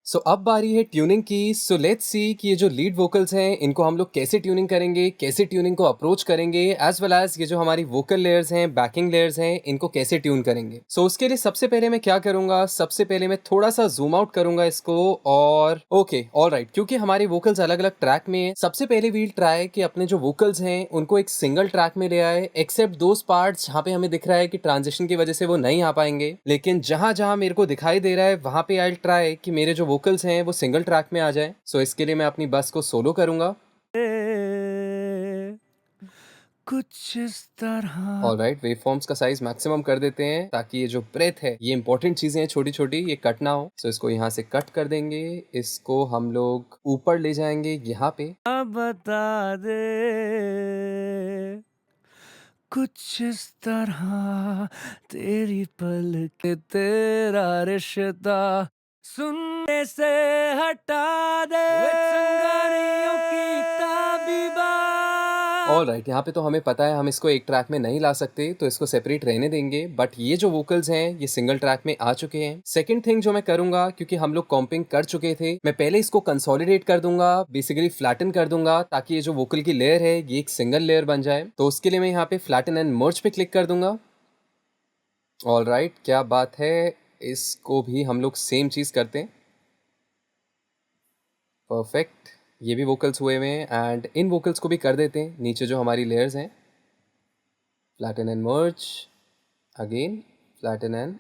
सो अब बारी है ट्यूनिंग की। सो लेट्स सी कि ये जो लीड वोकल्स हैं इनको हम लोग कैसे ट्यूनिंग करेंगे, कैसे ट्यूनिंग को अप्रोच करेंगे, एज वेल एज ये जो हमारी वोकल लेयर्स हैं, बैकिंग लेयर्स हैं, इनको कैसे ट्यून करेंगे। सो उसके लिए सबसे पहले मैं क्या करूंगा, सबसे पहले मैं थोड़ा सा जूम आउट करूंगा इसको और ओके ऑलराइट, क्योंकि हमारे वोकल्स अलग अलग ट्रैक में है, सबसे पहले वील ट्राई कि अपने जो वोकल्स हैं उनको एक सिंगल ट्रैक में ले आए, एक्सेप्ट दोस पार्ट्स जहाँ पे हमें दिख रहा है कि ट्रांजिशन की वजह से वो नहीं आ पाएंगे। लेकिन जहां जहां मेरे को दिखाई दे रहा है वहां पे आई ट्राई कि मेरे जो वोकल्स हैं वो सिंगल ट्रैक में आ जाए। सो इसके लिए मैं अपनी बस को सोलो करूंगा। कुछ इस तरह। ऑलराइट, वेव फॉर्म्स का साइज मैक्सिमम कर देते हैं ताकि ये जो ब्रेथ है, ये इंपॉर्टेंट चीजें हैं छोटी छोटी, ये कट ना हो। सो इसको यहाँ से कट कर देंगे, इसको हम लोग ऊपर ले जाएंगे यहाँ पे। बता दे कुछ इस तरह, तेरी पलक तेरा रिश्ता सुनने से हटा दे चिंगारियों की ताबीबा। ऑलराइट, यहाँ पे तो हमें पता है हम इसको एक ट्रैक में नहीं ला सकते, तो इसको सेपरेट रहने देंगे। बट ये जो वोकल्स हैं ये सिंगल ट्रैक में आ चुके हैं। सेकंड थिंग जो मैं करूंगा, क्योंकि हम लोग कॉम्पिंग कर चुके थे, मैं पहले इसको कंसोलिडेट कर दूंगा, बेसिकली फ्लैटन कर दूंगा, ताकि ये जो वोकल की लेयर है ये एक सिंगल लेयर बन जाए। तो उसके लिए मैं यहाँ पे फ्लैटन एंड मर्ज पे क्लिक कर दूंगा। ऑलराइट, क्या बात है, इसको भी हम लोग सेम चीज करते हैं। परफेक्ट, ये भी वोकल्स हुए हुए हैं एंड इन वोकल्स को भी कर देते हैं नीचे जो हमारी लेयर्स हैं। Flatten and merge, again flatten and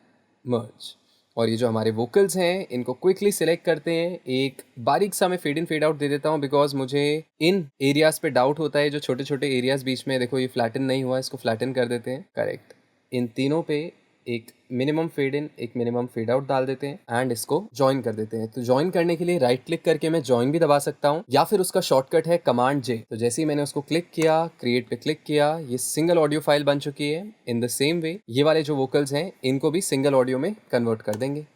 merge. और ये जो हमारे वोकल्स हैं इनको क्विकली सिलेक्ट करते हैं। एक बारीक सा मैं फेड इन फेड आउट दे देता हूँ, बिकॉज मुझे इन एरियाज पे डाउट होता है, जो छोटे छोटे एरियाज बीच में देखो ये फ्लैटन नहीं हुआ, इसको फ्लैटन कर देते हैं। करेक्ट, इन तीनों पे एक मिनिमम फेड इन, एक मिनिमम फेड आउट डाल देते हैं एंड इसको ज्वाइन कर देते हैं। तो ज्वाइन करने के लिए राइट क्लिक करके मैं ज्वाइन भी दबा सकता हूँ, या फिर उसका शॉर्टकट है कमांड जे। तो जैसे ही मैंने उसको क्लिक किया, क्रिएट पे क्लिक किया, ये सिंगल ऑडियो फाइल बन चुकी है। इन द सेम वे ये वाले जो वोकल्स हैं इनको भी सिंगल ऑडियो में कन्वर्ट कर देंगे।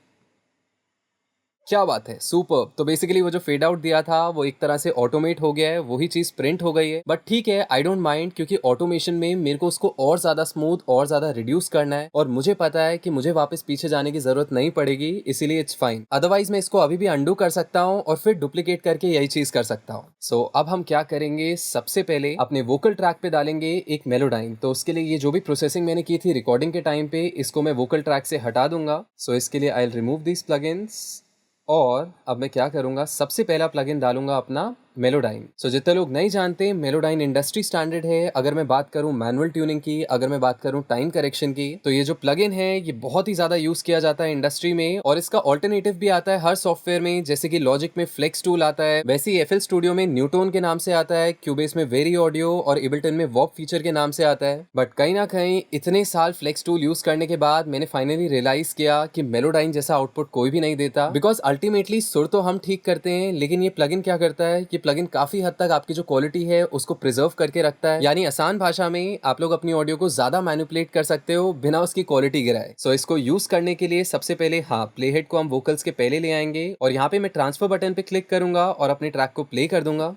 क्या बात है, सुपर। तो बेसिकली वो जो फेड आउट दिया था वो एक तरह से ऑटोमेट हो गया है, वही चीज प्रिंट हो गई है। बट ठीक है, आई डोंट माइंड, क्योंकि ऑटोमेशन में मेरे को उसको और ज्यादा स्मूथ और ज्यादा रिड्यूस करना है, और मुझे पता है कि मुझे वापस पीछे जाने की जरूरत नहीं पड़ेगी, इसीलिए इट्स फाइन। अदरवाइज मैं इसको अभी भी अंडू कर सकता हूँ और फिर डुप्लीकेट करके यही चीज कर सकता हूँ। सो अब हम क्या करेंगे, सबसे पहले अपने वोकल ट्रैक पे डालेंगे एक मेलोडाइन। तो उसके लिए ये जो भी प्रोसेसिंग मैंने की थी रिकॉर्डिंग के टाइम पे, इसको मैं वोकल ट्रैक से हटा दूंगा। सो इसके लिए I will remove this plugins. और अब मैं क्या करूंगा, सबसे पहला प्लगइन डालूंगा अपना मेलोडाइन। सो जितने लोग नहीं जानते, मेलोडाइन इंडस्ट्री स्टैंडर्ड है। अगर मैं बात करूं मैनुअल ट्यूनिंग की, अगर मैं बात करूं टाइम करेक्शन की, तो ये जो प्लगइन है ये बहुत ही ज्यादा यूज किया जाता है इंडस्ट्री में। और इसका ऑल्टरनेटिव भी आता है हर सॉफ्टवेयर में, जैसे कि लॉजिक में फ्लेक्स टूल आता है, वैसे ही एफएल स्टूडियो में न्यूटोन के नाम से आता है, क्यूबेस में वेरी ऑडियो और एबल्टन में वॉप फीचर के नाम से आता है। बट कहीं ना कहीं इतने साल फ्लेक्स टूल यूज करने के बाद मैंने फाइनली रियलाइज किया कि मेलोडाइन जैसा आउटपुट कोई भी नहीं देता। बिकॉज अल्टीमेटली सुर तो हम ठीक करते हैं, लेकिन ये प्लगइन क्या करता है, ये प्लगइन काफी हद तक आपकी जो क्वालिटी है उसको प्रिजर्व करके रखता है। यानी आसान भाषा में आप लोग अपनी ऑडियो को ज्यादा मैनिपुलेट कर सकते हो बिना उसकी क्वालिटी गिराए। सो इसको यूज करने के लिए सबसे पहले प्ले हेड को हम वोकल्स के पहले ले आएंगे, और यहाँ पे मैं ट्रांसफर बटन पे क्लिक करूंगा और अपने ट्रैक को प्ले कर दूंगा।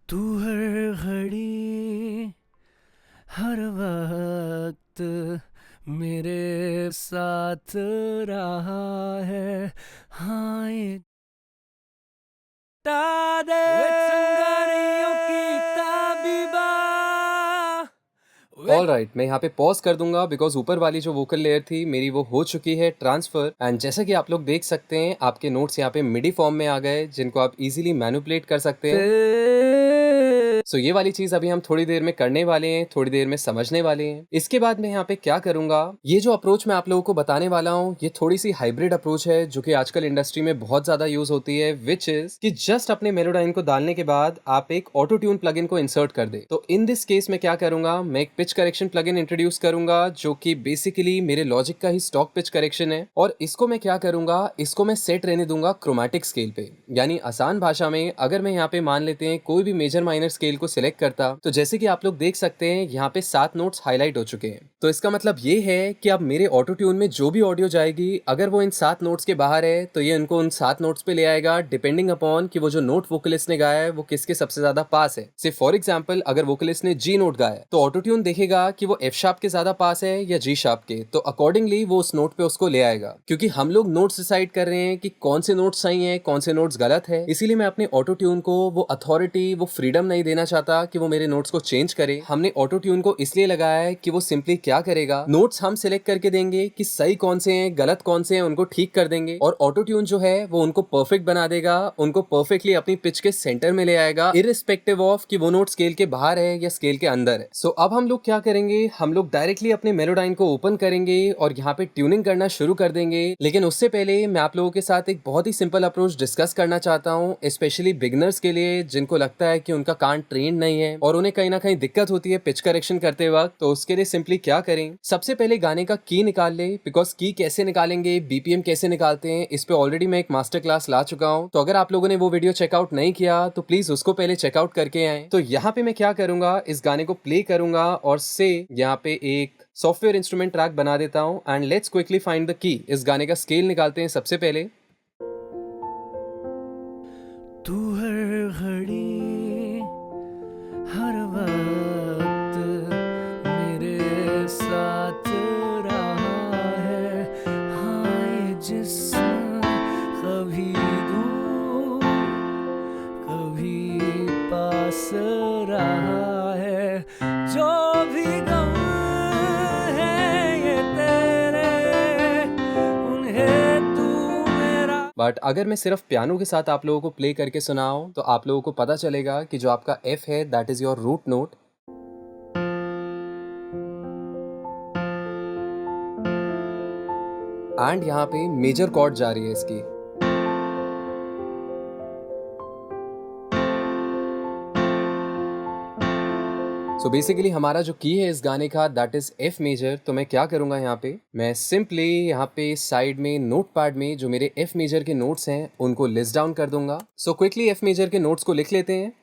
तू हर घड़ी हर वक्त मेरे साथ रहा है, हाँ ये हटा दे चिंगारियों की ताबीबा। ऑलराइट, मैं यहाँ पे पॉज कर दूंगा, बिकॉज ऊपर वाली जो वोकल लेयर थी मेरी वो हो चुकी है ट्रांसफर। एंड जैसा कि आप लोग देख सकते हैं, आपके नोट्स यहाँ पे मिडी फॉर्म में आ गए, जिनको आप इजीली मैनिपुलेट कर सकते हैं। सो ये वाली चीज अभी हम थोड़ी देर में करने वाले हैं, थोड़ी देर में समझने वाले हैं। इसके बाद मैं यहाँ पे क्या करूंगा, ये जो अप्रोच मैं आप लोगों को बताने वाला हूँ ये थोड़ी सी हाइब्रिड अप्रोच है, जो कि आजकल इंडस्ट्री में बहुत ज्यादा यूज होती है, विच इज कि जस्ट अपने मेलोडाइन को डालने के बाद आप एक ऑटो ट्यून प्लगइन को इंसर्ट कर दे। तो इन दिस केस में क्या करूंगा, मैं एक पिच करेक्शन प्लगइन इंट्रोड्यूस करूंगा, जो कि बेसिकली मेरे लॉजिक का ही स्टॉक पिच करेक्शन है। और इसको मैं क्या करूंगा, इसको मैं सेट रहने दूंगा क्रोमैटिक स्केल पे। यानी आसान भाषा में अगर मैं यहाँ पे मान लेते हैं कोई भी मेजर माइनर स्केल स्केल को सिलेक्ट करता तो जैसे कि आप लोग देख सकते हैं यहाँ पे 7 नोट्स हाईलाइट हो चुके हैं। तो इसका मतलब ये है कि अब मेरे ऑटो ट्यून में जो भी ऑडियो जाएगी अगर वो इन 7 नोट्स के बाहर है तो ये उनको उन 7 नोट्स पे ले आएगा डिपेंडिंग अपॉन कि वो जो नोट वोकलिस्ट ने गाया है वो किसके सबसे ज्यादा पास है। से फॉर एग्जाम्पल अगर वोकलिस्ट ने जी नोट गाया तो ऑटो ट्यून देखेगा कि वो एफ शार्प के ज्यादा पास है या जी शार्प के, तो अकॉर्डिंगली वो उस नोट पे उसको ले आएगा। क्योंकि हम लोग नोट्स डिसाइड कर रहे हैं कि कौन से नोट्स सही है कौन से नोट्स गलत है, इसीलिए मैं अपने ऑटो ट्यून को वो अथॉरिटी वो फ्रीडम नहीं देना चाहता कि वो मेरे नोट्स को चेंज करे। हमने ऑटो ट्यून को इसलिए लगाया है कि वो सिंपली क्या करेगा, नोट्स हम सिलेक्ट करके देंगे कि सही कौन से हैं गलत कौन से हैं, उनको ठीक कर देंगे और ऑटो ट्यून जो है वो उनको परफेक्ट बना देगा, उनको परफेक्टली अपनी पिच के सेंटर में ले आएगा इररिस्पेक्टिव ऑफ कि वो नोट स्केल के बाहर है या स्केल के अंदर है। सो अब हम लोग क्या करेंगे, हम लोग डायरेक्टली अपने मेलोडाइन को ओपन करेंगे और यहाँ पे ट्यूनिंग करना शुरू कर देंगे। लेकिन उससे पहले मैं आप लोगों के साथ एक बहुत ही सिंपल अप्रोच डिस्कस करना चाहता हूँ, स्पेशली बिगिनर्स के लिए जिनको लगता है कि उनका कान ट्रेन नहीं है और उन्हें कहीं ना कहीं दिक्कत होती है पिच करेक्शन करते वक्त। तो उसके लिए सिंपली क्या करें, सबसे पहले गाने का की निकाल ले, बिकॉज की कैसे निकालेंगे बीपीएम कैसे निकालते हैं इस पे ऑलरेडी मैं एक मास्टर क्लास ला चुका हूँ। तो अगर आप लोगों ने वो वीडियो चेकआउट नहीं किया तो प्लीज उसको पहले चेकआउट करके आए। तो यहाँ पे मैं क्या करूंगा, इस गाने को प्ले करूंगा और से यहाँ पे एक सॉफ्टवेयर इंस्ट्रूमेंट ट्रैक बना देता हूँ and let's quickly find the key. इस गाने का स्केल निकालते हैं सबसे पहले। तू हर घड़ी हर वक्त मेरे साथ रहा है, हाँ ये जिस्म कभी दूर कभी पास रहा है, जो भी गम है ये तेरे उन्हें तू मेरा। बट अगर मैं सिर्फ पियानो के साथ आप लोगों को प्ले करके सुनाऊं तो आप लोगों को पता चलेगा कि जो आपका एफ है that is your root note and यहाँ पे मेजर कॉर्ड जा रही है इसकी। सो बेसिकली हमारा जो की है इस गाने का दैट इज एफ मेजर। तो मैं क्या करूंगा, यहाँ पे मैं सिंपली यहाँ पे साइड में नोट पैड में जो मेरे एफ मेजर के नोट्स हैं उनको लिस्ट डाउन कर दूंगा। सो क्विकली एफ मेजर के नोट्स को लिख लेते हैं।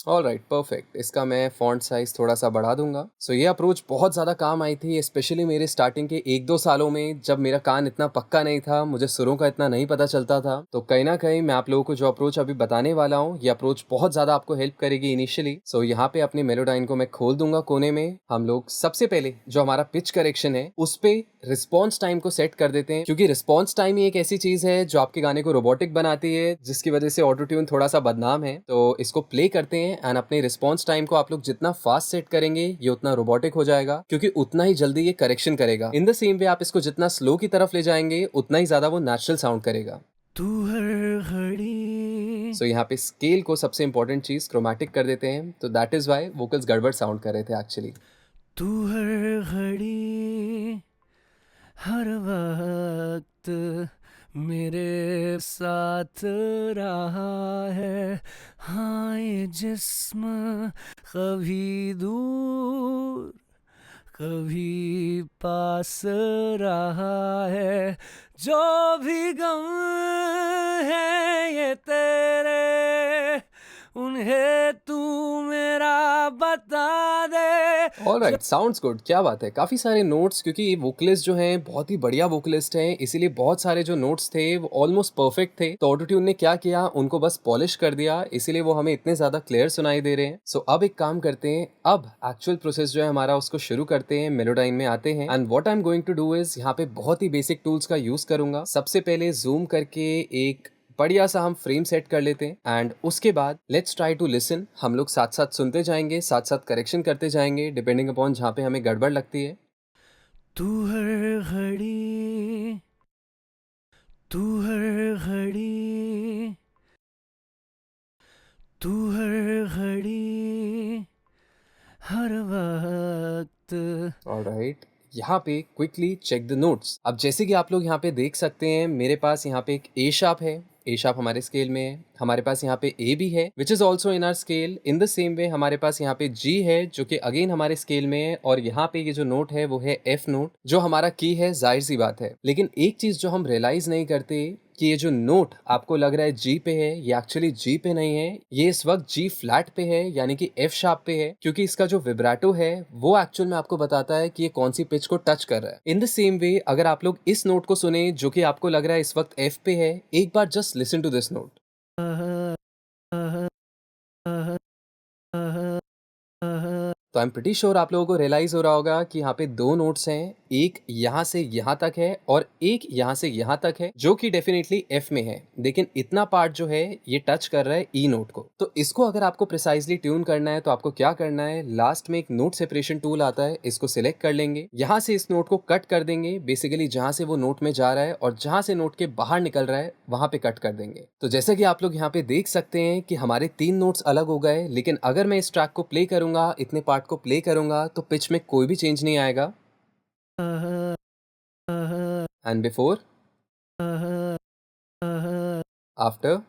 ऑल राइट परफेक्ट, इसका मैं फॉन्ट साइज थोड़ा सा बढ़ा दूंगा। सो ये अप्रोच बहुत ज़्यादा काम आई थी स्पेशली मेरे स्टार्टिंग के 1-2 सालों में जब मेरा कान इतना पक्का नहीं था, मुझे सुरों का इतना नहीं पता चलता था। तो कहीं ना कहीं मैं आप लोगों को जो अप्रोच अभी बताने वाला हूँ ये अप्रोच बहुत ज़्यादा आपको हेल्प करेगी इनिशियली। सो यहाँ पे अपने मेलोडाइन को मैं खोल दूंगा कोने में। हम लोग सबसे पहले जो हमारा पिच करेक्शन है उस पे रिस्पॉन्स टाइम को सेट कर देते हैं, क्योंकि रिस्पॉन्स टाइम ही एक ऐसी चीज है जो आपके गाने को रोबोटिक बनाती है, जिसकी वजह से ऑटो ट्यून थोड़ा सा बदनाम है। तो इसको प्ले करते हैं एंड अपने रिस्पॉन्स टाइम को आप लोग जितना फास्ट सेट करेंगे ये उतना रोबोटिक हो जाएगा, क्योंकि उतना ही जल्दी ये करेक्शन करेगा। इन द सेम वे आप इसको जितना स्लो की तरफ ले जाएंगे उतना ही ज्यादा वो नेचुरल साउंड करेगा। तू हर घड़ी सो यहाँ पे स्केल को सबसे इंपॉर्टेंट चीज क्रोमैटिक कर देते हैं, तो दैट इज वाई वोकल्स गड़बड़ साउंड कर रहे थे एक्चुअली। तू हर घड़ी हर वक्त मेरे साथ रहा है, हाँ ये जिस्म कभी दूर कभी पास रहा है, जो भी गम है ये तेरे उन्हें तू मेरा बता दे। ऑलराइट, साउंड्स गुड, क्या बात है। काफी सारे नोट्स, क्योंकि वोकलिस्ट जो हैं बहुत ही बढ़िया वोकलिस्ट हैं, इसीलिए बहुत सारे जो नोट्स थे वो ऑलमोस्ट परफेक्ट थे। तो ऑटो ट्यून ने क्या किया, उनको बस पॉलिश कर दिया, इसीलिए वो हमें इतने ज्यादा क्लियर सुनाई दे रहे हैं। सो अब एक काम करते हैं, अब एक्चुअल प्रोसेस जो है हमारा उसको शुरू करते हैं, मेलोडाइन में आते हैं। And what I am going to do is यहाँ पे बहुत ही बेसिक टूल्स का यूज करूंगा। सबसे पहले जूम करके एक बढ़िया सा हम फ्रेम सेट कर लेते हैं एंड उसके बाद लेट्स ट्राई टू लिसन। हम लोग साथ साथ सुनते जाएंगे, साथ साथ करेक्शन करते जाएंगे डिपेंडिंग अपॉन जहाँ पे हमें गड़बड़ लगती है। तू हर घड़ी तू हर घड़ी तू हर घड़ी हर वक्त। ऑलराइट, यहाँ पे क्विकली चेक द नोट्स। अब जैसे कि आप लोग यहाँ पे देख सकते हैं, मेरे पास यहाँ पे एक ए शार्प है, ए शार्प हमारे स्केल में है। हमारे पास यहाँ पे ए भी है which is also in are scale. In the same वे हमारे पास यहाँ पे जी है जो कि अगेन हमारे स्केल में है, और यहाँ पे ये जो नोट है वो है एफ नोट जो हमारा की है, जाहिर सी बात है। लेकिन एक चीज जो हम रियलाइज नहीं करते कि ये जो नोट आपको लग रहा है जी पे है, ये एक्चुअली जी पे नहीं है, ये इस वक्त जी फ्लैट पे है, यानी कि एफ शार्प पे है, क्योंकि इसका जो विब्राटो है वो एक्चुअल में आपको बताता है कि ये कौन सी पिच को टच कर रहा है। इन द सेम वे अगर आप लोग इस नोट को सुने जो कि आपको लग रहा है इस वक्त एफ पे है, एक बार just listen to this note. तो आई एम प्रिटी श्योर आप लोगों को रियलाइज हो रहा होगा कि यहाँ पे दो नोट्स हैं, एक यहाँ से यहाँ तक है और एक यहाँ से यहाँ तक है, जो कि डेफिनेटली एफ में है, लेकिन इतना पार्ट जो है ये टच कर रहा है ई नोट को। तो इसको अगर आपको प्रिसाइजली ट्यून करना है तो आपको क्या करना है, लास्ट में एक नोट सेपरेशन टूल आता है, इसको सिलेक्ट कर लेंगे, यहाँ से इस नोट को कट कर देंगे, बेसिकली जहाँ से वो नोट में जा रहा है और जहाँ से नोट के बाहर निकल रहा है वहां पे कट कर देंगे। तो जैसे कि आप लोग यहाँ पे देख सकते हैं कि हमारे तीन नोट्स अलग हो गए, लेकिन अगर मैं इस ट्रैक को प्ले करूंगा, इतने पार्ट को प्ले करूंगा, तो पिच में कोई भी चेंज नहीं आएगा। एंड बिफोर, आफ्टर,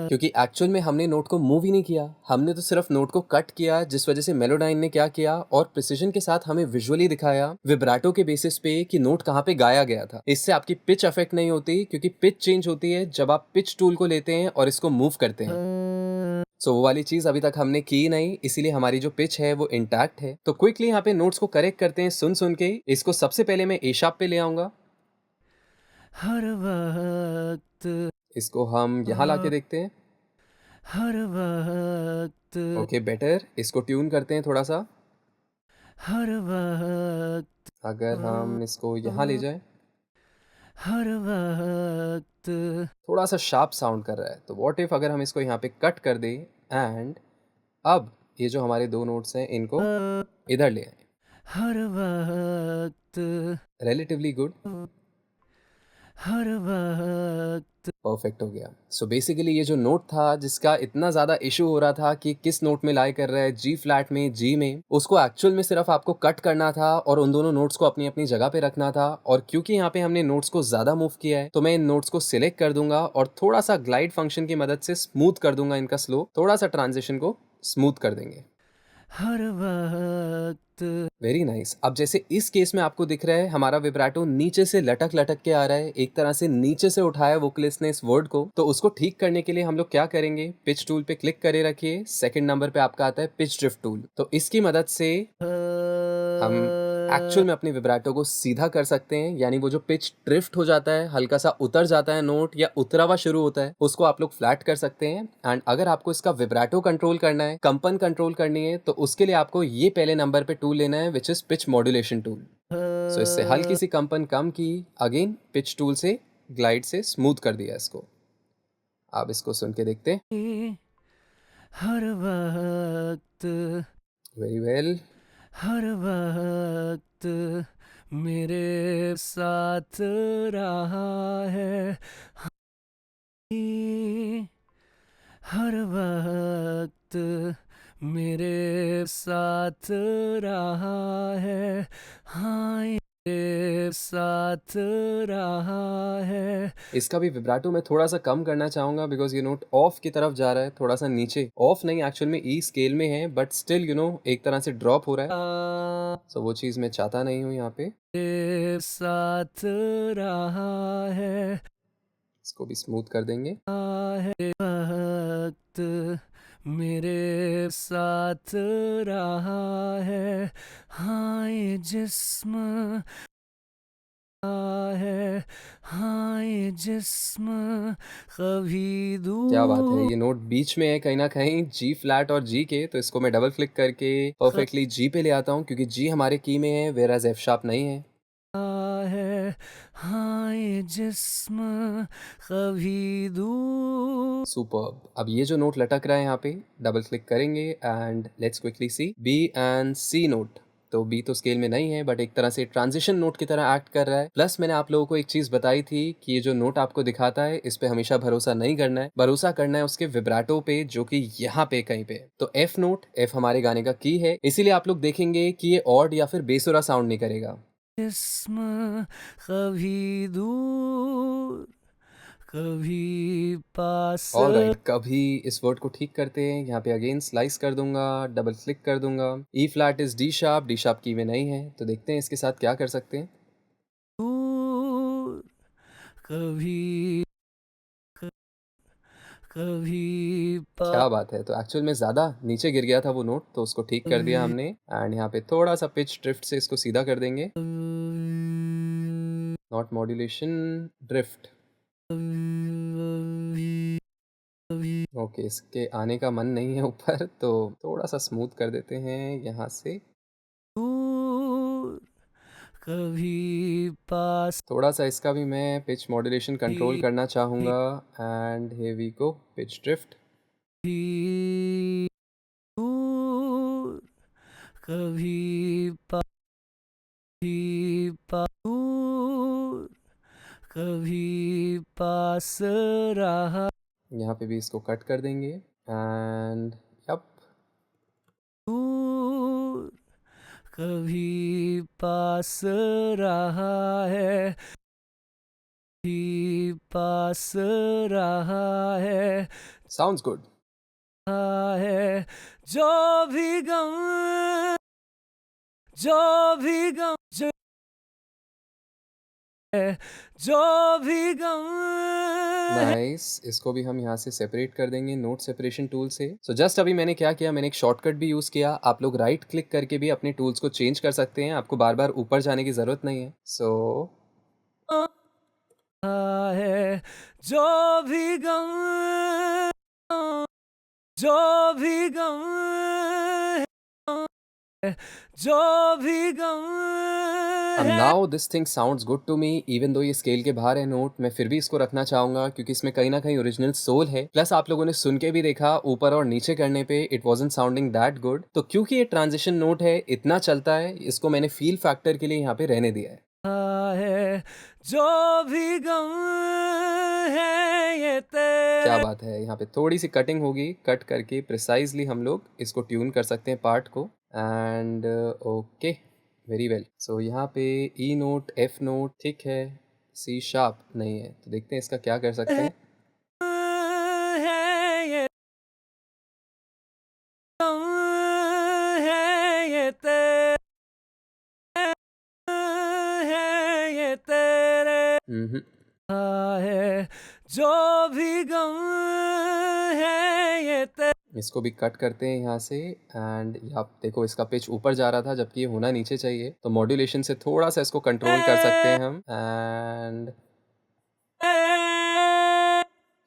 क्योंकि एक्चुअल में हमने नोट को मूव ही नहीं किया, हमने तो सिर्फ नोट को कट किया, जिस वजह से मेलोडाइन ने क्या किया और प्रिसिजन के साथ हमें विजुअली दिखाया विब्राटो के बेसिस पे कि नोट कहाँ पे गाया गया था। इससे आपकी पिच अफेक्ट नहीं होती, क्योंकि पिच चेंज होती है जब आप पिच टूल को लेते हैं और इसको मूव करते हैं। सो वो वाली चीज अभी तक हमने की नहीं, इसीलिए हमारी जो पिच है वो इंटैक्ट है। तो क्विकली यहाँ पे नोट्स को करेक्ट करते हैं सुन सुन के। इसको सबसे पहले मैं ए शार्प पे ले आऊंगा, हर वक्त, इसको हम यहाँ लाके देखते हैं। हर वक्त, ओके बेटर, इसको ट्यून करते हैं थोड़ा सा। हर वक्त, अगर हम इसको यहाँ ले जाएं, हर वक्त, थोड़ा सा शार्प साउंड कर रहा है, तो व्हाट इफ अगर हम इसको यहाँ पे कट कर दें एंड अब ये जो हमारे दो नोट्स हैं इनको इधर ले आए। हर वक्त, रिलेटिवली गुड, हर वक्त, परफेक्ट हो गया। सो बेसिकली ये जो नोट था जिसका इतना ज्यादा इशू हो रहा था कि किस नोट में लाई कर रहा है, जी फ्लैट में, जी में, उसको एक्चुअल में सिर्फ आपको कट करना था और उन दोनों नोट्स को अपनी अपनी जगह पे रखना था। और क्योंकि यहाँ पे हमने नोट्स को ज्यादा मूव किया है, तो मैं इन नोट्स को सिलेक्ट कर दूंगा और थोड़ा सा ग्लाइड फंक्शन की मदद से स्मूथ कर दूंगा इनका स्लो, थोड़ा सा ट्रांजिशन को स्मूथ कर देंगे। हर वक्त, वेरी नाइस। अब जैसे इस केस में आपको दिख रहा है हमारा विब्राटो नीचे से लटक लटक के आ रहा है, एक तरह से नीचे से उठाया वोकलिस्ट ने इस वर्ड को। तो उसको ठीक करने के लिए हम लोग क्या करेंगे, पिच टूल पे क्लिक करे रखिए, सेकंड नंबर पे आपका आता है पिच ड्रिफ्ट टूल। तो इसकी मदद से हम एक्चुअल में अपने विब्राटो को सीधा कर सकते हैं, यानी वो जो पिच ड्रिफ्ट हो जाता है, हल्का सा उतर जाता है नोट या उतरा हुआ शुरू होता है, उसको आप लोग फ्लैट कर सकते हैं। एंड अगर आपको इसका विब्राटो कंट्रोल करना है, कंपन कंट्रोल करनी है, तो उसके लिए आपको ये पहले नंबर पे टूल लेना है, which is pitch modulation tool. So इससे हल्की सी कंपन कम की, अगेन पिच टूल से ग्लाइड से स्मूथ कर दिया इसको। आप इसको सुन के देखते हैं। हर वक्त, वेरी वेल। हर वक्त मेरे साथ रहा है, हर वक्त मेरे साथ रहा है, हाँ मेरे साथ रहा है। इसका भी विब्राटो मैं थोड़ा सा कम करना चाहूंगा, बिकॉज ये नोट ऑफ की तरफ जा रहा है, थोड़ा सा नीचे, ऑफ नहीं एक्चुअल में ई स्केल में है, बट स्टिल एक तरह से ड्रॉप हो रहा है। सो वो चीज मैं चाहता नहीं हूँ यहाँ पे। मेरे साथ रहा है, इसको भी स्मूथ कर देंगे। वक्त मेरे साथ रहा है, हाँ ये जिस्म है, हाँ ये जिस्म कभी क्या बात है, दूर ये नोट बीच में है कहीं ना कहीं जी फ्लैट और जी के, तो इसको मैं डबल क्लिक करके परफेक्टली जी पे ले आता हूँ, क्योंकि जी हमारे की में है, वेयर एज एफ शार्प नहीं है। है, हाँ ये जिस्म कभी दूर। सुपर्ब। अब ये जो नोट लटक रहा है यहाँ पे, डबल क्लिक करेंगे and let's quickly see B and C note. तो बी तो स्केल में नहीं है, बट एक तरह से ट्रांजिशन नोट की तरह एक्ट कर रहा है। प्लस मैंने आप लोगों को एक चीज बताई थी कि ये जो नोट आपको दिखाता है, इस पे हमेशा भरोसा नहीं करना है, भरोसा करना है उसके विब्राटो पे, जो कि यहाँ पे कहीं पे। तो एफ नोट, एफ हमारे गाने का की है, इसीलिए आप लोग देखेंगे कि ये ऑड या फिर बेसुरा साउंड नहीं करेगा। जिस्म कभी दूर कभी पास। ऑलराइट, कभी इस वर्ड को ठीक करते हैं। यहाँ पे अगेन स्लाइस कर दूंगा, डबल क्लिक कर दूंगा। E flat is D sharp, D sharp key में नहीं है, तो देखते हैं इसके साथ क्या कर सकते हैं। दूर कभी कभी क्या बात है। तो एक्चुअल में ज़्यादा नीचे गिर गया था वो नोट, तो उसको ठीक कर दिया हमने एंड यहाँ पे थोड़ा सा पिच ड्रिफ्ट से इसको सीधा कर देंगे। Not modulation, drift. ओके, इसके आने का मन नहीं है ऊपर, तो थोड़ा सा स्मूथ कर देते हैं यहाँ से। दूर कभी पास थोड़ा सा इसका भी मैं पिच मॉड्यूलेशन कंट्रोल करना चाहूँगा and here we go, pitch drift. भी दूर कभी दूर कभी पास रहा यहाँ पे भी इसको कट कर देंगे एंड यप। दूर कभी पास रहा है भी पास रहा साउंड्स गुड। है जो भी गम जो भी गम जो भी गम नाइस, इसको भी हम यहाँ से सेपरेट कर देंगे नोट सेपरेशन टूल से। सो जस्ट अभी मैंने क्या किया, मैंने एक शॉर्टकट भी यूज किया। आप लोग राइट क्लिक करके भी अपने टूल्स को चेंज कर सकते हैं, आपको बार बार ऊपर जाने की जरूरत नहीं है। सो है जो भी गम जो भी गम जो भी गम now this thing sounds good to me, even though ये स्केल के बाहर है नोट, मैं फिर भी इसको रखना चाहूंगा क्योंकि इसमें कहीं ना कहीं ओरिजिनल सोल है। प्लस आप लोगों ने सुन के भी देखा ऊपर और नीचे करने पे it wasn't sounding that good. तो क्योंकि ये ट्रांजिशन नोट है, इतना चलता है, इसको मैंने फील फैक्टर के लिए यहाँ पे रहने दिया है। जो भी गम है ये तेरे क्या बात है। यहाँ पे थोड़ी सी कटिंग होगी, कट करके प्रिसाइजली हम लोग इसको ट्यून कर सकते हैं पार्ट को एंड ओके, वेरी वेल। सो यहाँ पे ई नोट, एफ नोट ठीक है, सी शार्प नहीं है, तो देखते हैं इसका क्या कर सकते हैं। है ये गम है ये तेरे है ये तेरे है जो भी गम है ये तेरे इसको भी कट करते हैं यहाँ से एंड आप देखो इसका पिच ऊपर जा रहा था जबकि ये होना नीचे चाहिए, तो मॉड्यूलेशन से थोड़ा सा इसको कंट्रोल कर सकते हैं हम एंड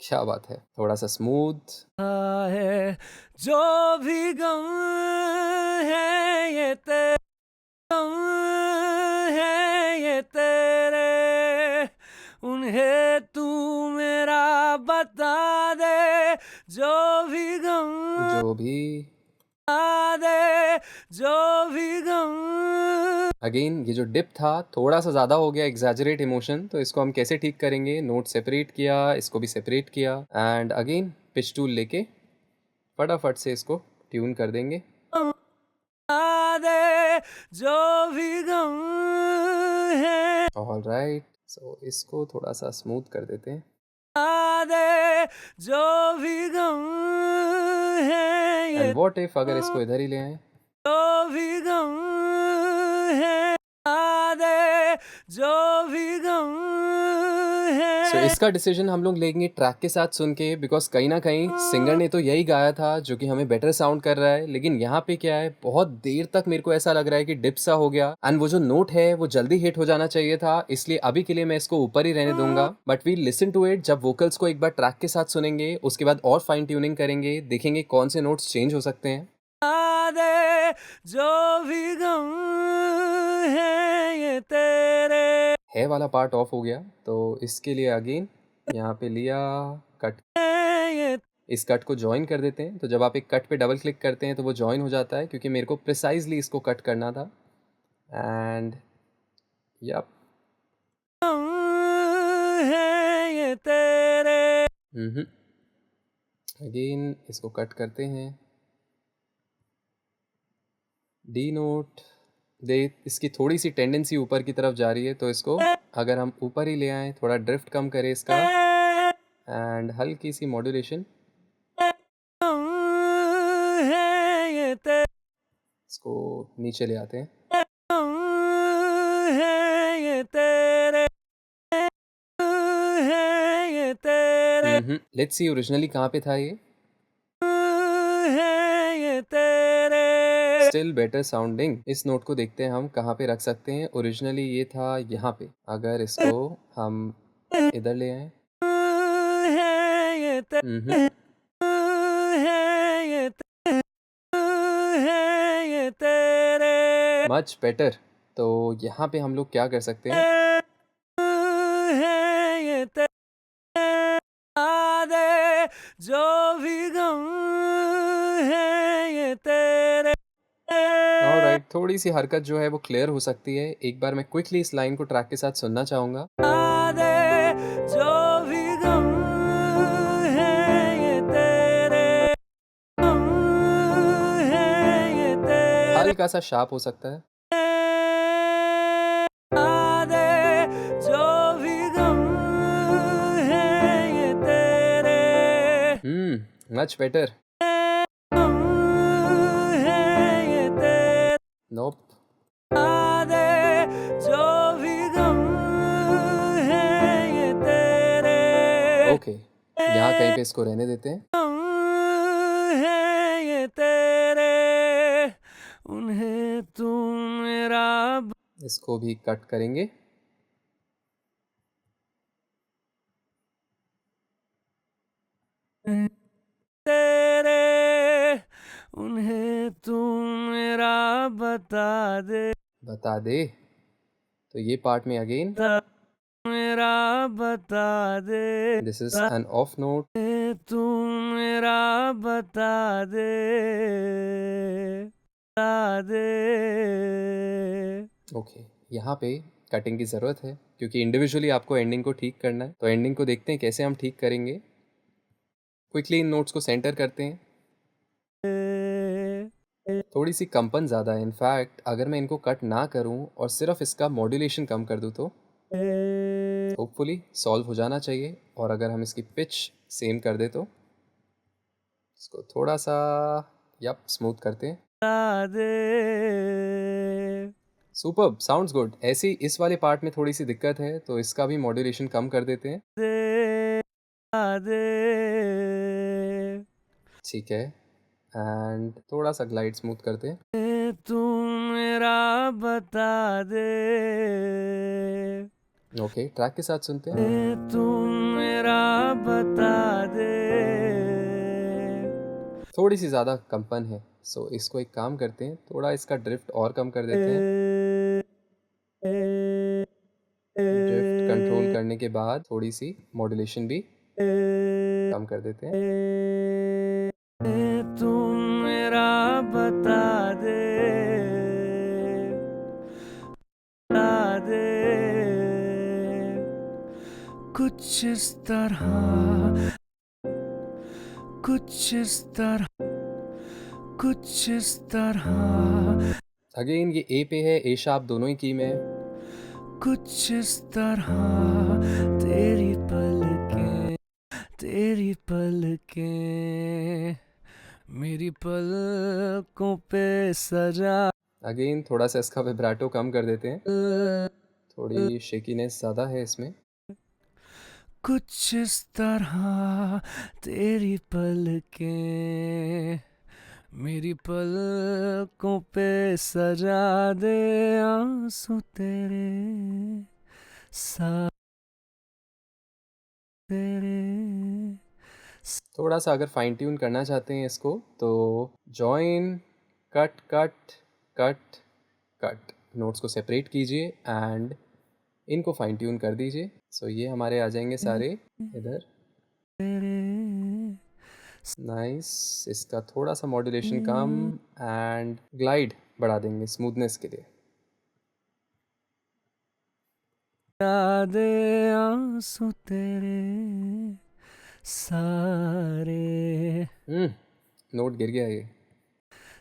क्या बात है, थोड़ा सा स्मूथ। है जो भी गम है ये तेरे गम है ये तेरे उन्हें तू मेरा बता दे जो भी गम जो भी दे जो भी गम अगेन ये जो डिप था थोड़ा सा ज़्यादा हो गया, एग्जैजरेट इमोशन, तो इसको हम कैसे ठीक करेंगे। नोट सेपरेट किया, इसको भी सेपरेट किया एंड अगेन पिच टूल लेके फटाफट से इसको ट्यून कर देंगे। दे जो भी गम है ऑलराइट, सो इसको थोड़ा सा स्मूथ कर देते हैं दे जो भी गम है ये एंड व्हाट इफ अगर इसको इधर ही ले आए। जो भी गम है दे जो भी गम सो है इसका डिसीजन हम लोग लेंगे ट्रैक के साथ सुन के, बिकॉज कहीं ना कहीं सिंगर ने तो यही गाया था जो कि हमें बेटर साउंड कर रहा है, लेकिन यहाँ पे क्या है, बहुत देर तक मेरे को ऐसा लग रहा है कि डिप सा हो गया एंड वो जो नोट है वो जल्दी हिट हो जाना चाहिए था, इसलिए अभी के लिए मैं इसको ऊपर ही रहने दूंगा। But we listen to it, जब वोकल्स को एक बार ट्रैक के साथ सुनेंगे उसके बाद और फाइन ट्यूनिंग करेंगे, देखेंगे कौन से नोट्स चेंज हो सकते हैं। दे जो भी गम है ये तेरे है वाला पार्ट ऑफ हो गया, तो इसके लिए अगेन यहाँ पे लिया कट, ये इस कट को ज्वाइन कर देते हैं। तो जब आप एक कट पे डबल क्लिक करते हैं तो वो ज्वाइन हो जाता है, क्योंकि मेरे को प्रिसाइजली इसको कट करना था एंड यप गम है ये तेरे अगेन इसको कट करते हैं। डी नोट दे, इसकी थोड़ी सी टेंडेंसी ऊपर की तरफ जा रही है, तो इसको अगर हम ऊपर ही ले आए, थोड़ा ड्रिफ्ट कम करें इसका एंड हल्की सी मॉड्यूलेशन, गम है ये तेरे इसको नीचे ले आते हैं। गम है ये तेरे हैं ये तेरे, लेट्स सी ओरिजिनली कहाँ पे था ये. हैं ये तेरे, स्टिल बेटर साउंडिंग. इस नोट को देखते हैं हम कहाँ पे रख सकते हैं. ओरिजिनली ये था यहाँ पे. अगर इसको हम इधर ले आए. हैं ये तेरे, हैं ये तेरे, हैं ये तेरे, मच बेटर. तो यहाँ पे हम लोग क्या कर सकते हैं. हैं ये तेरे, दे जो भी गम है ये तेरे, ऑलराइट, थोड़ी सी हरकत जो है वो क्लियर हो सकती है. एक बार मैं क्विकली इस लाइन को ट्रैक के साथ सुनना चाहूँगा. दे जो भी गम है ये तेरे, गम है ये तेरे, हल्का सा शार्प हो सकता है. दे जो भी गम है ये तेरे, मच बेटर. गम है ये तेरे, नोप. दे जो भी गम है ये तेरे, ओके, यहाँ कहीं पे इसको रहने देते हैं. गम है ये तेरे, उन्हें तू मेरा इसको भी कट करेंगे. तेरे, उन्हें तू मेरा बता दे, बता दे. तो ये पार्ट में अगेन मेरा बता दे, this is an off note. तू मेरा बता दे, बता दे, ओके, यहाँ पे कटिंग की ज़रूरत है क्योंकि इंडिविजुअली आपको एंडिंग को ठीक करना है. तो एंडिंग को देखते हैं कैसे हम ठीक करेंगे. क्विकली इन नोट्स को सेंटर करते हैं. थोड़ी सी कंपन ज़्यादा है. इनफैक्ट अगर मैं इनको कट ना करूं और सिर्फ इसका मॉड्यूलेशन कम कर दूं तो होपफुली सॉल्व हो जाना चाहिए. और अगर हम इसकी पिच सेम कर दे तो इसको थोड़ा सा स्मूथ करते हैं. बता दे, सुपर्ब, साउंड्स गुड. ऐसे ही इस वाले पार्ट में थोड़ी सी दिक्कत है तो इसका भी मॉड्यूलेशन कम कर देते हैं. दे, ठीक है. एंड थोड़ा सा ग्लाइड स्मूथ करते हैं. तू मेरा बता दे, ओके, ट्रैक के साथ सुनते हैं. तू मेरा बता दे, थोड़ी सी ज़्यादा कंपन है. सो इसको एक काम करते हैं, थोड़ा इसका ड्रिफ्ट और कम कर देते हैं. ड्रिफ्ट कंट्रोल करने के बाद थोड़ी सी मॉड्यूलेशन भी कम कर देते हैं. तू मेरा बता दे, बता दे, कुछ इस तरह, कुछ इस तरह, कुछ इस तरह, अगेन ये ए पे है. ए शार्प दोनों ही की में है. कुछ इस तरह, तेरी पलकें, तेरी पलकें, मेरी पलकों पे सजा, अगेन थोड़ा सा इसका विब्राटो कम कर देते हैं. थोड़ी शेकीनेस ज़्यादा है इसमें. कुछ इस तरह, तेरी पलकें, मेरी पलकों पे सजा दे, आंसू तेरे साथ, तेरे. थोड़ा सा अगर फाइन ट्यून करना चाहते हैं इसको तो join, cut cut cut cut, notes को सेपरेट कीजिए एंड इनको फाइन ट्यून कर दीजिए. सो ये हमारे आ जाएंगे सारे इधर. नाइस. इसका थोड़ा सा मॉड्यूलेशन कम एंड ग्लाइड बढ़ा देंगे स्मूथनेस के लिए. दे आंसू तेरे सारे, नोट गिर गया ये.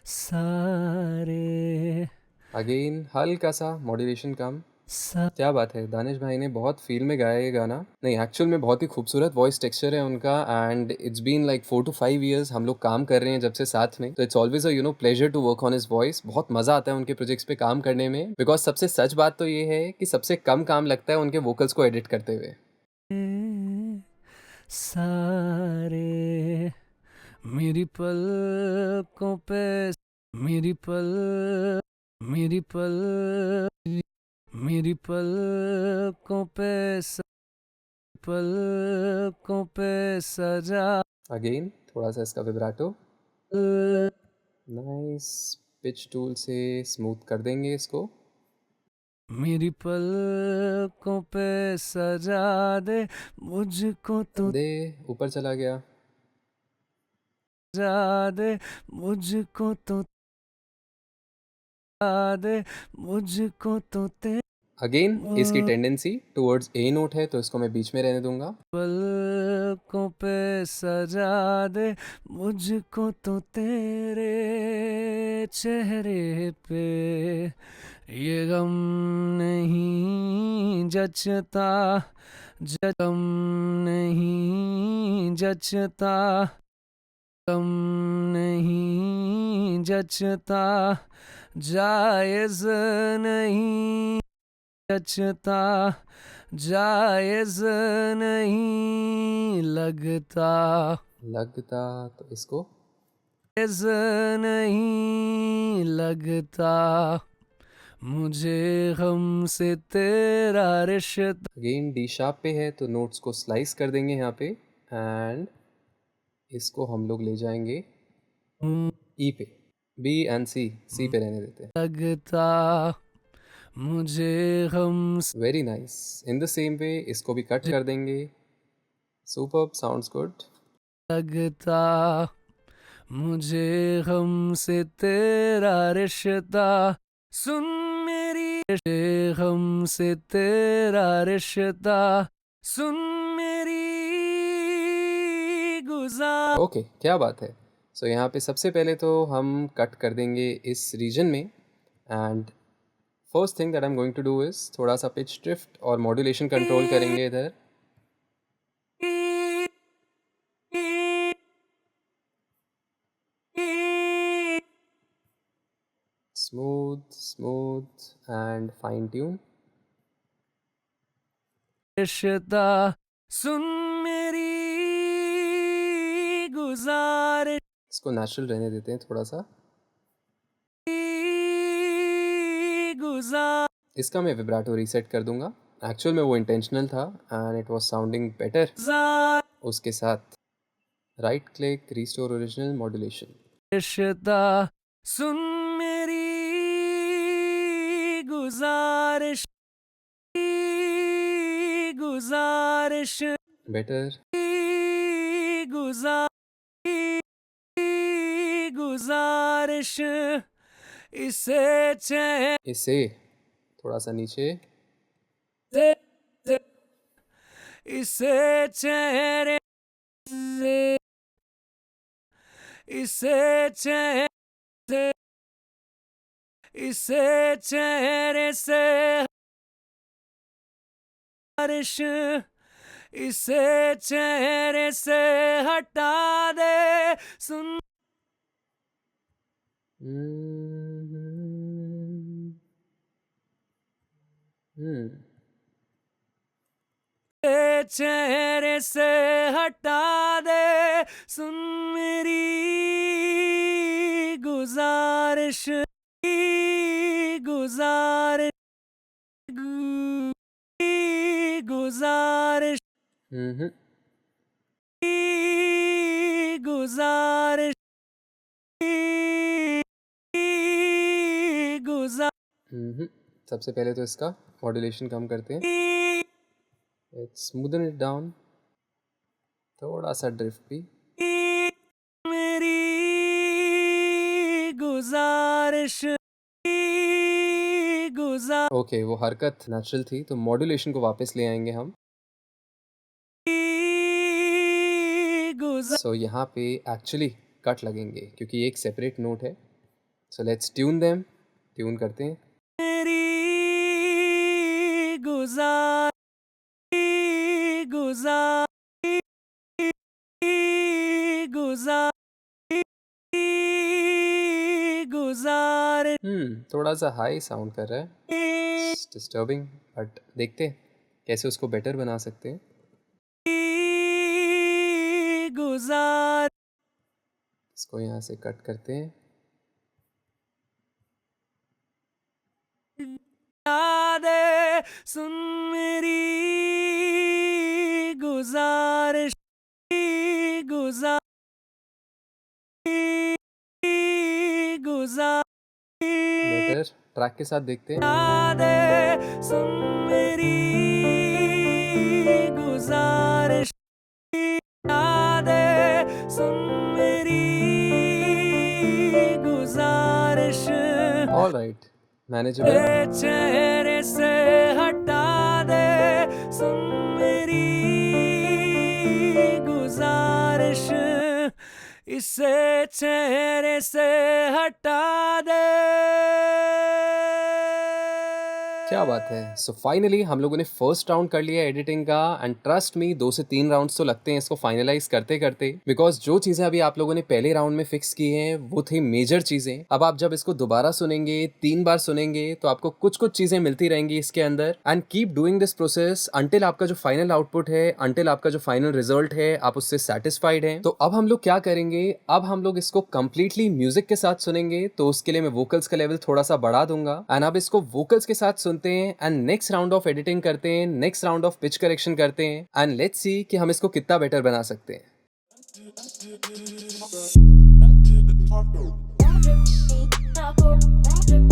सारे, अगेन हल्का सा मॉड्यूलेशन कम. क्या बात है, दानिश भाई ने बहुत फील में गाया ये गाना. नहीं, एक्चुअल में बहुत ही खूबसूरत वॉइस टेक्सचर है उनका. And it's been like 4 to 5 years हम लोग काम कर रहे हैं जब से साथ में. तो it's always a pleasure to work on his voice. बहुत मजा आता है उनके प्रोजेक्ट्स पे काम करने में. बिकॉज सबसे सच बात तो ये है कि सबसे कम काम लगता है उनके वोकल्स को एडिट करते हुए. सारे मेरी पलकों पे मेरी पल मेरी पल मेरी पलकों पे पलकों पे सजा अगेन थोड़ा सा इसका विब्राटो, नाइस। पिच टूल से स्मूथ कर देंगे इसको। मेरी पलकों पे सजा दे मुझको तो दे ऊपर चला गया। सजा दे मुझको तो सजा दे मुझको तो ते अगेन इसकी टेंडेंसी टुवर्ड्स ए नोट है, तो इसको मैं बीच में रहने दूंगा। पलकों पे सजा दे मुझको तो तेरे चेहरे पे ये गम नहीं जचता गम नहीं जचता गम नहीं जचता जायज नहीं जचता जायज नहीं लगता तो इसको जायज नहीं लगता मुझे गम से तेरा रिश्ता अगेन डी शार्प पे है, तो नोट्स को स्लाइस कर देंगे यहाँ पे, एंड इसको हम लोग ले जाएंगे ई पे। बी एंड सी पे रहने देते हैं। लगता मुझे गम very nice. In the same way इसको भी कट कर देंगे। Superb, sounds good. लगता मुझे गम से तेरा रिश्ता सुन मेरी गम से तेरा रिश्ता सुन मेरी गुजार ओके, क्या बात है। सो यहाँ पे सबसे पहले तो हम कट कर देंगे इस रीजन में, and first thing that I am going to do is थोड़ा सा पिच ड्रिफ्ट और मॉड्यूलेशन कंट्रोल करेंगे इधर। Smooth and fine tune. रिश्ता सुन मेरी गुजारिश इसको नेचुरल रहने देते हैं थोड़ा सा। इसका मैं विब्राटो रीसेट कर दूंगा। एक्चुअल में वो इंटेंशनल था and it was sounding better. उसके साथ right click, restore original modulation. रिश्ता सुन मेरी गुजारिश गुजारिश बेटर। गुजारिश इसे चैन इसे थोड़ा सा नीचे। इसे चेहरे से इसे चेहरे इसे चेहरे से बारिश इसे चेहरे से हटा दे सुन चेहरे से हटा दे सुन मेरी गुजारिश गुजारिश गुजारिश गुजारिश सबसे पहले तो इसका मॉड्यूलेशन कम करते हैं। Let's smoothen it down. थोड़ा सा ड्रिफ्ट भी। मेरी गुजारिश ओके, वो हरकत नेचुरल थी, तो मॉड्यूलेशन को वापस ले आएंगे हम। सो यहाँ पे एक्चुअली कट लगेंगे क्योंकि एक सेपरेट नोट है। So let's tune them. Tune करते हैं। मेरी गुजार गुजार गुजार गुजार थोड़ा सा हाई साउंड कर रहा है, डिस्टर्बिंग, बट देखते हैं कैसे उसको बेटर बना सकते हैं। गुजार इसको यहाँ से कट करते हैं। दे सुन मेरी गुजारिश गुजार गुजार बेटर ट्रैक के साथ देखते हैं। दे सुन मेरी गुजारिश दे सुन मेरी गुजारिश ऑल राइट, मैनेजेबल। चेहरे से हटा दे सुन मेरी गुजारिश इसे चेहरे से हटा दे। क्या बात है। सो फाइनली हम लोगों ने फर्स्ट राउंड कर लिया एडिटिंग का, एंड ट्रस्ट मी 2 से 3 राउंड्स तो लगते हैं इसको फाइनलाइज करते करते, बिकॉज जो चीजें अभी आप लोगों ने पहले राउंड में फिक्स की हैं वो थी मेजर चीजें। अब आप जब इसको दोबारा सुनेंगे, 3 बार सुनेंगे, तो आपको कुछ कुछ चीजें मिलती रहेंगी इसके अंदर। And keep doing this process until आपका जो फाइनल आउटपुट है, अंटिल आपका जो फाइनल रिजल्ट है, आप उससे सेटिस्फाइड हैं। तो अब हम लोग क्या करेंगे, अब हम लोग इसको कंप्लीटली म्यूजिक के साथ सुनेंगे। तो उसके लिए मैं वोकल्स का लेवल थोड़ा सा बढ़ा दूंगा, एंड अब इसको वोकल्स के साथ सुनते हैं, and next round of editing करते हैं, next round of pitch correction करते हैं, एंड लेट्स सी कि हम इसको कितना बेटर बना सकते हैं। Thank you.